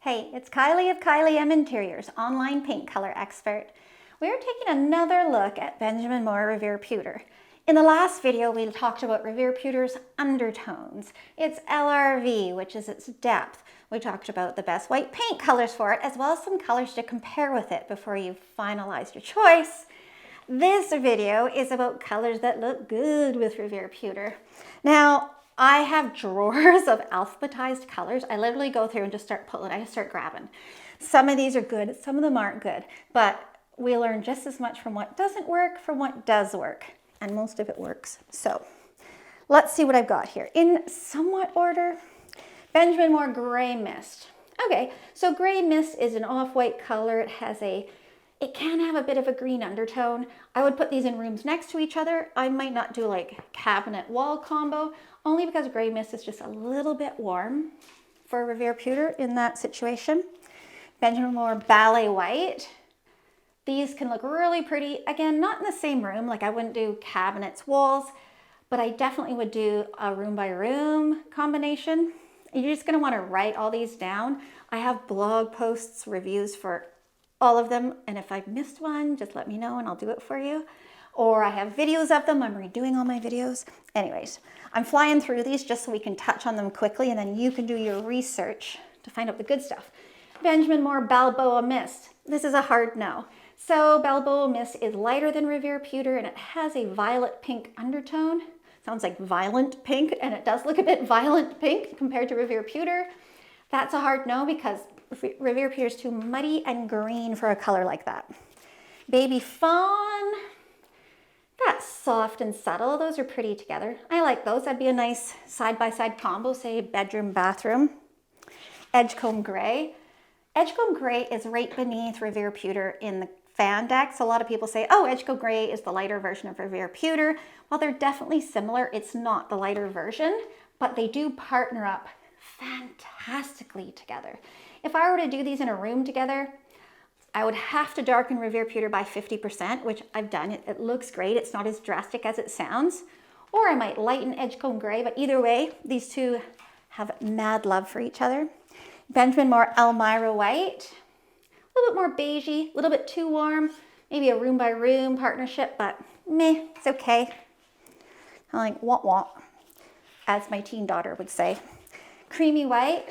Hey, it's Kylie of Kylie M Interiors, online paint color expert. We're taking another look at Benjamin Moore Revere Pewter. In the last video, we talked about Revere Pewter's undertones, its LRV, which is its depth. We talked about the best white paint colors for it, as well as some colors to compare with it before you finalize your choice. This video is about colors that look good with Revere Pewter. Now, I have drawers of alphabetized colors. I literally go through and just start pulling. I just start grabbing. Some of these are good, some of them aren't good, but we learn just as much from what doesn't work from what does work, and most of it works. So let's see what I've got here. In somewhat order, Benjamin Moore Gray Mist. Okay, so Gray Mist is an off-white color. It can have a bit of a green undertone. I would put these in rooms next to each other. I might not do like cabinet wall combo, only because Gray Mist is just a little bit warm for Revere Pewter in that situation. Benjamin Moore Ballet White. These can look really pretty. Again, not in the same room, like I wouldn't do cabinets, walls, but I definitely would do a room by room combination. You're just gonna wanna write all these down. I have blog posts, reviews for all of them, and if I've missed one, just let me know and I'll do it for you. Or I have videos of them. I'm redoing all my videos. Anyways, I'm flying through these just so we can touch on them quickly, and then you can do your research to find out the good stuff. Benjamin Moore Balboa Mist. This is a hard no. So Balboa Mist is lighter than Revere Pewter, and it has a violet pink undertone. Sounds like violent pink, and it does look a bit violent pink compared to Revere Pewter. That's a hard no because Revere Pewter is too muddy and green for a color like that. Baby Fawn. That's soft and subtle. Those are pretty together. I like those. That'd be a nice side-by-side combo, say bedroom, bathroom. Edgecomb Gray. Edgecomb Gray is right beneath Revere Pewter in the fan deck. So a lot of people say, oh, Edgecomb Gray is the lighter version of Revere Pewter. While they're definitely similar, it's not the lighter version, but they do partner up fantastically together. If I were to do these in a room together, I would have to darken Revere Pewter by 50%, which I've done. It looks great. It's not as drastic as it sounds. Or I might lighten Edgecomb Gray, but either way, these two have mad love for each other. Benjamin Moore Elmira White. A little bit more beigey, a little bit too warm. Maybe a room by room partnership, but meh, it's okay. I like wah, as my teen daughter would say. Creamy White.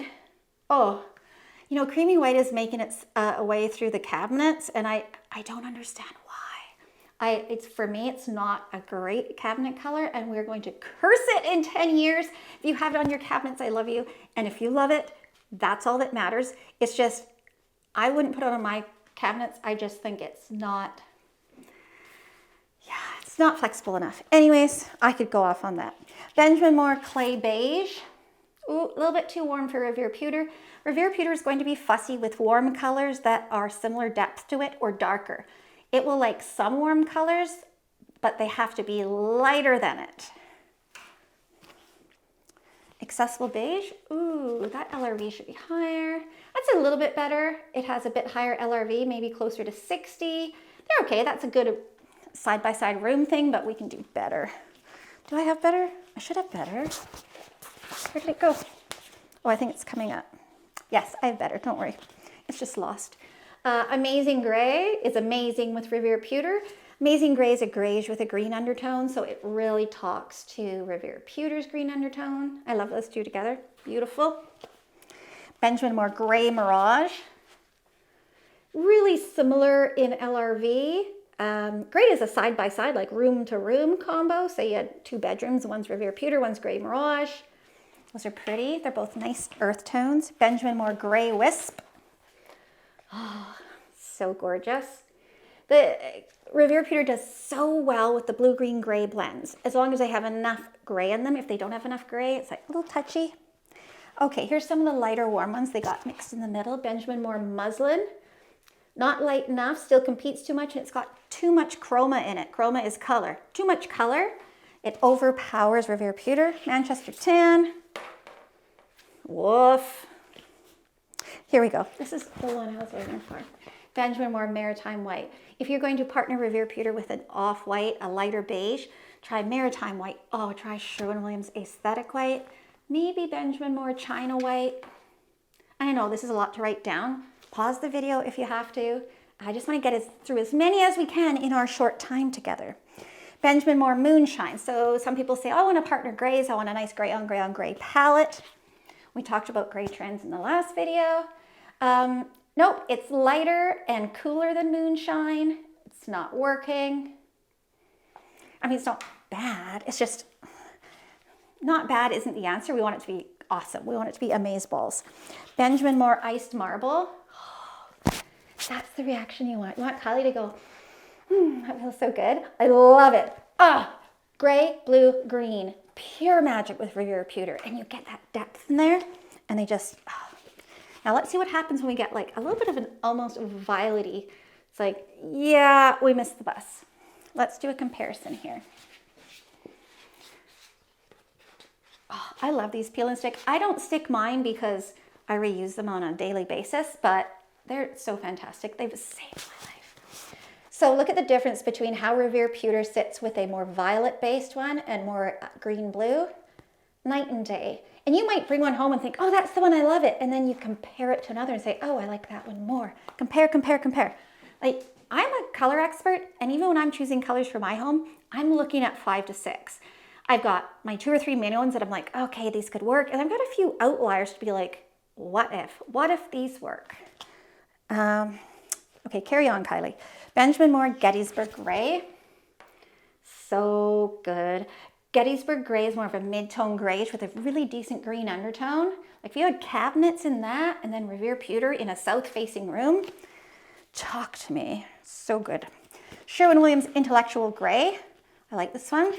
Oh, you know, Creamy White is making its way through the cabinets, and I don't understand why. For me, it's not a great cabinet color, and we're going to curse it in 10 years. If you have it on your cabinets, I love you. And if you love it, that's all that matters. It's just, I wouldn't put it on my cabinets. I just think it's not flexible enough. Anyways, I could go off on that. Benjamin Moore Clay Beige. Ooh, a little bit too warm for Revere Pewter. Revere Pewter is going to be fussy with warm colors that are similar depth to it or darker. It will like some warm colors, but they have to be lighter than it. Accessible Beige. Ooh, that LRV should be higher. That's a little bit better. It has a bit higher LRV, maybe closer to 60. They're okay. That's a good side-by-side room thing, but we can do better. Do I have better? I should have better. Where did it go? Oh, I think it's coming up. Yes, I have better. Don't worry. It's just lost. Amazing Gray is amazing with Revere Pewter. Amazing Gray is a grayish with a green undertone, so it really talks to Revere Pewter's green undertone. I love those two together. Beautiful. Benjamin Moore Gray Mirage. Really similar in LRV. Great as a side-by-side, like room-to-room combo. Say you had two bedrooms, one's Revere Pewter, one's Gray Mirage. Those are pretty. They're both nice earth tones. Benjamin Moore Gray Wisp. Oh, so gorgeous. The Revere Pewter does so well with the blue-green gray blends. As long as they have enough gray in them. If they don't have enough gray, it's like a little touchy. Okay, here's some of the lighter warm ones they got mixed in the middle. Benjamin Moore Muslin. Not light enough, still competes too much, and it's got too much chroma in it. Chroma is color. Too much color, it overpowers Revere Pewter. Manchester Tan. Woof. Here we go. This is the one I was waiting for. Benjamin Moore Maritime White. If you're going to partner Revere Pewter with an off-white, a lighter beige, try Maritime White. Oh, try Sherwin-Williams Aesthetic White. Maybe Benjamin Moore China White. I know this is a lot to write down. Pause the video if you have to. I just want to get through as many as we can in our short time together. Benjamin Moore Moonshine. So some people say, oh, I want to partner grays. I want a nice gray on gray on gray palette. We talked about gray trends in the last video. Nope, it's lighter and cooler than Moonshine. It's not working. I mean, it's not bad. It's just not bad isn't the answer. We want it to be awesome. We want it to be amazeballs. Benjamin Moore Iced Marble. That's the reaction you want. You want Kylie to go, that feels so good. I love it. Gray, blue, green. Pure magic with Revere Pewter. And you get that depth in there. And they just, Now let's see what happens when we get like a little bit of an almost violet-y. It's like, yeah, we missed the bus. Let's do a comparison here. Oh, I love these peel and stick. I don't stick mine because I reuse them on a daily basis, but they're so fantastic. They've saved my life. So look at the difference between how Revere Pewter sits with a more violet-based one and more green-blue. Night and day. And you might bring one home and think, oh, that's the one, I love it. And then you compare it to another and say, oh, I like that one more. Compare, compare, compare. Like, I'm a color expert, and even when I'm choosing colors for my home, I'm looking at 5 to 6. I've got my 2 or 3 main ones that I'm like, okay, these could work. And I've got a few outliers to be like, what if? What if these work? Okay, carry on, Kylie. Benjamin Moore Gettysburg Gray. So good. Gettysburg Gray is more of a mid-tone grayish with a really decent green undertone. Like if you had cabinets in that and then Revere Pewter in a south-facing room, talk to me. So good. Sherwin-Williams Intellectual Gray. I like this one.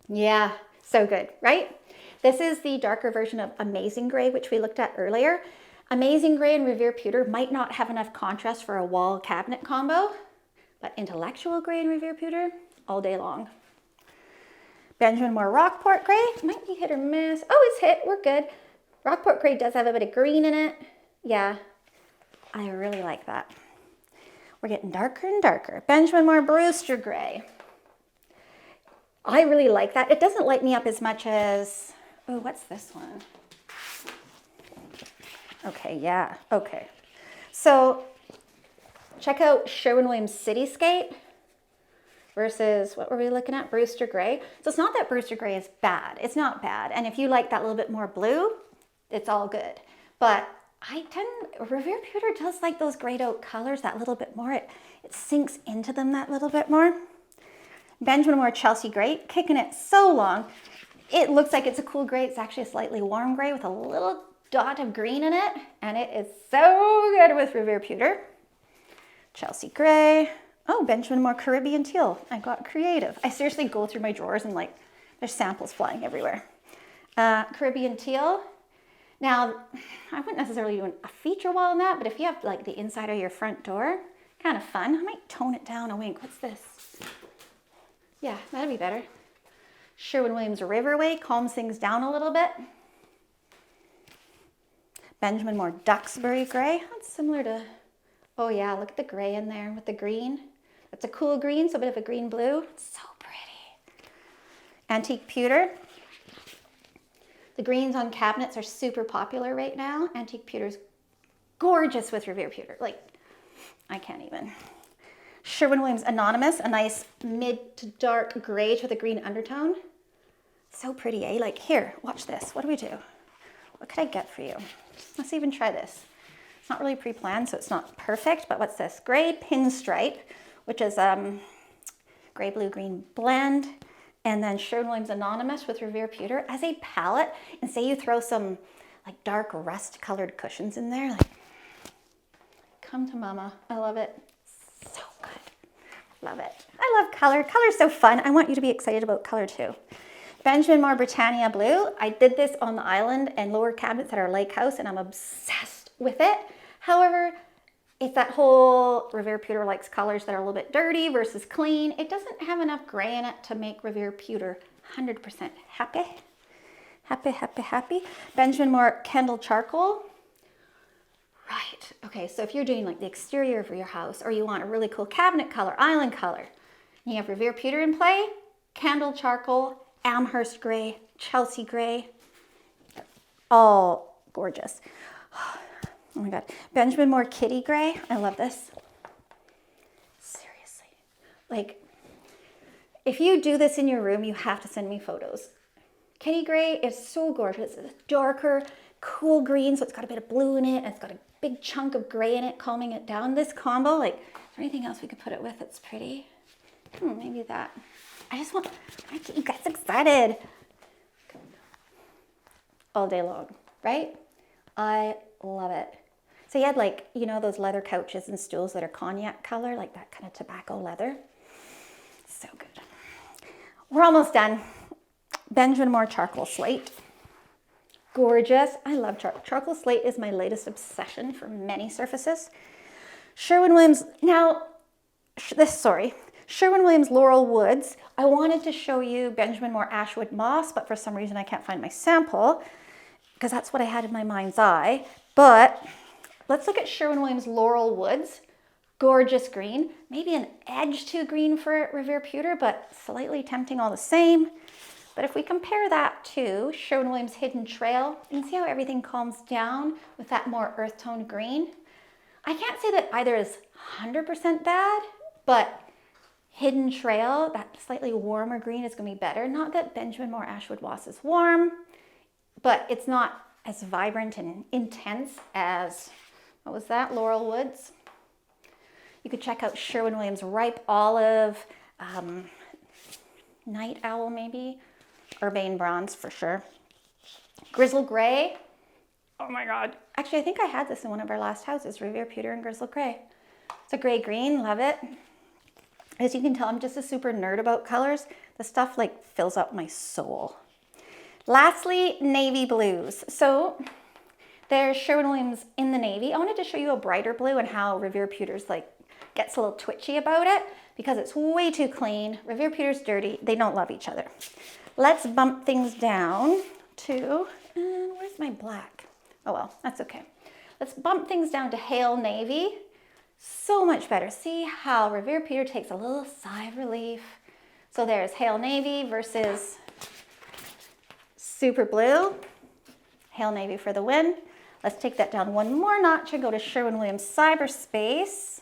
Yeah, so good, right? This is the darker version of Amazing Gray, which we looked at earlier. Amazing Gray and Revere Pewter might not have enough contrast for a wall cabinet combo, but Intellectual Gray and Revere Pewter, all day long. Benjamin Moore Rockport Gray, might be hit or miss. Oh, it's hit, we're good. Rockport Gray does have a bit of green in it. Yeah, I really like that. We're getting darker and darker. Benjamin Moore Brewster Gray. I really like that. It doesn't light me up as much as, oh, what's this one? Okay, yeah, okay. So check out Sherwin-Williams Cityscape versus, what were we looking at? Brewster Gray. So it's not that Brewster Gray is bad. It's not bad. And if you like that little bit more blue, it's all good. But Revere Pewter does like those grayed out colors that little bit more. It sinks into them that little bit more. Benjamin Moore Chelsea Gray, kicking it so long. It looks like it's a cool gray. It's actually a slightly warm gray with a little dot of green in it. And it is so good with Revere Pewter. Chelsea Gray. Oh, Benjamin Moore Caribbean Teal. I got creative. I seriously go through my drawers and like, there's samples flying everywhere. Caribbean Teal. Now, I wouldn't necessarily do a feature wall on that, but if you have like the inside of your front door, kind of fun. I might tone it down a wink. What's this? Yeah, that'd be better. Sherwin-Williams Riverway calms things down a little bit. Benjamin Moore Duxbury Gray. That's similar to, oh yeah, look at the gray in there with the green. It's a cool green, so a bit of a green blue. It's so pretty. Antique Pewter. The greens on cabinets are super popular right now. Antique Pewter's gorgeous with Revere Pewter. Like, I can't even. Sherwin-Williams Anonymous, a nice mid to dark gray with a green undertone. So pretty, eh? Like, here, watch this. What do we do? What could I get for you? Let's even try this. It's not really pre-planned, so it's not perfect, but what's this? Gray Pinstripe, which is gray, blue, green blend. And then Sherwin-Williams Anonymous with Revere Pewter as a palette. And say you throw some like dark rust colored cushions in there. Like, come to mama. I love it. So good. Love it. I love color. Color's so fun. I want you to be excited about color too. Benjamin Moore Britannia Blue. I did this on the island and lower cabinets at our lake house, and I'm obsessed with it. However, it's that whole Revere Pewter likes colors that are a little bit dirty versus clean. It doesn't have enough gray in it to make Revere Pewter 100% happy. Happy, happy, happy. Benjamin Moore Kendall Charcoal. Right, okay, so if you're doing like the exterior of your house, or you want a really cool cabinet color, island color, and you have Revere Pewter in play, Kendall Charcoal, Amherst Gray, Chelsea Gray, all gorgeous. Oh my God. Benjamin Moore Kitty Gray. I love this. Seriously. Like, if you do this in your room, you have to send me photos. Kitty Gray is so gorgeous. It's a darker, cool green, so it's got a bit of blue in it, and it's got a big chunk of gray in it, calming it down. This combo, like, is there anything else we could put it with that's pretty? Maybe that. I just want to get you guys excited all day long, right? I love it. So you had, like, you know, those leather couches and stools that are cognac color, like that kind of tobacco leather. So good. We're almost done. Benjamin Moore Charcoal Slate. Gorgeous. I love charcoal slate. Is my latest obsession for many surfaces. Sherwin-Williams. Now, Sherwin-Williams Laurel Woods. I wanted to show you Benjamin Moore Ashwood Moss, but for some reason I can't find my sample because that's what I had in my mind's eye. But let's look at Sherwin-Williams Laurel Woods. Gorgeous green. Maybe an edge too green for Revere Pewter, but slightly tempting all the same. But if we compare that to Sherwin-Williams Hidden Trail, you can see how everything calms down with that more earth tone green. I can't say that either is 100% bad, but Hidden Trail, that slightly warmer green, is going to be better. Not that Benjamin Moore Ashwood Moss is warm, but it's not as vibrant and intense as, what was that, Laurel Woods. You could check out Sherwin-Williams Ripe Olive, Night Owl maybe, Urbane Bronze for sure. Grizzle Gray. Oh my God. Actually, I think I had this in one of our last houses, Revere Pewter and Grizzle Gray. It's a gray green, love it. As you can tell, I'm just a super nerd about colors. The stuff like fills up my soul. Lastly, navy blues. So there's Sherwin-Williams in the navy. I wanted to show you a brighter blue and how Revere Pewter's like gets a little twitchy about it because it's way too clean. Revere Pewter's dirty. They don't love each other. Let's bump things down to, where's my black? Oh well, that's okay. Let's bump things down to Hale Navy. So much better. See how Revere Pewter takes a little sigh of relief. So there's Hale Navy versus Super Blue. Hale Navy for the win. Let's take that down one more notch and go to Sherwin-Williams Cyberspace.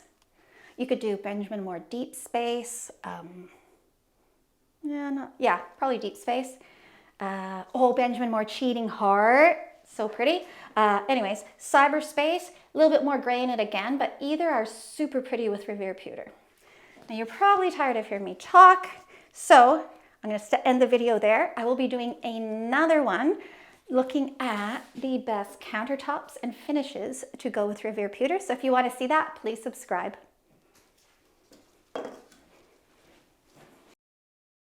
You could do Benjamin Moore Deep Space. Probably Deep Space. Benjamin Moore Cheating Heart. So pretty. Anyways, Cyberspace, a little bit more gray in it again, but either are super pretty with Revere Pewter. Now you're probably tired of hearing me talk, so I'm going to end the video there. I will be doing another one looking at the best countertops and finishes to go with Revere Pewter. So if you want to see that, please subscribe.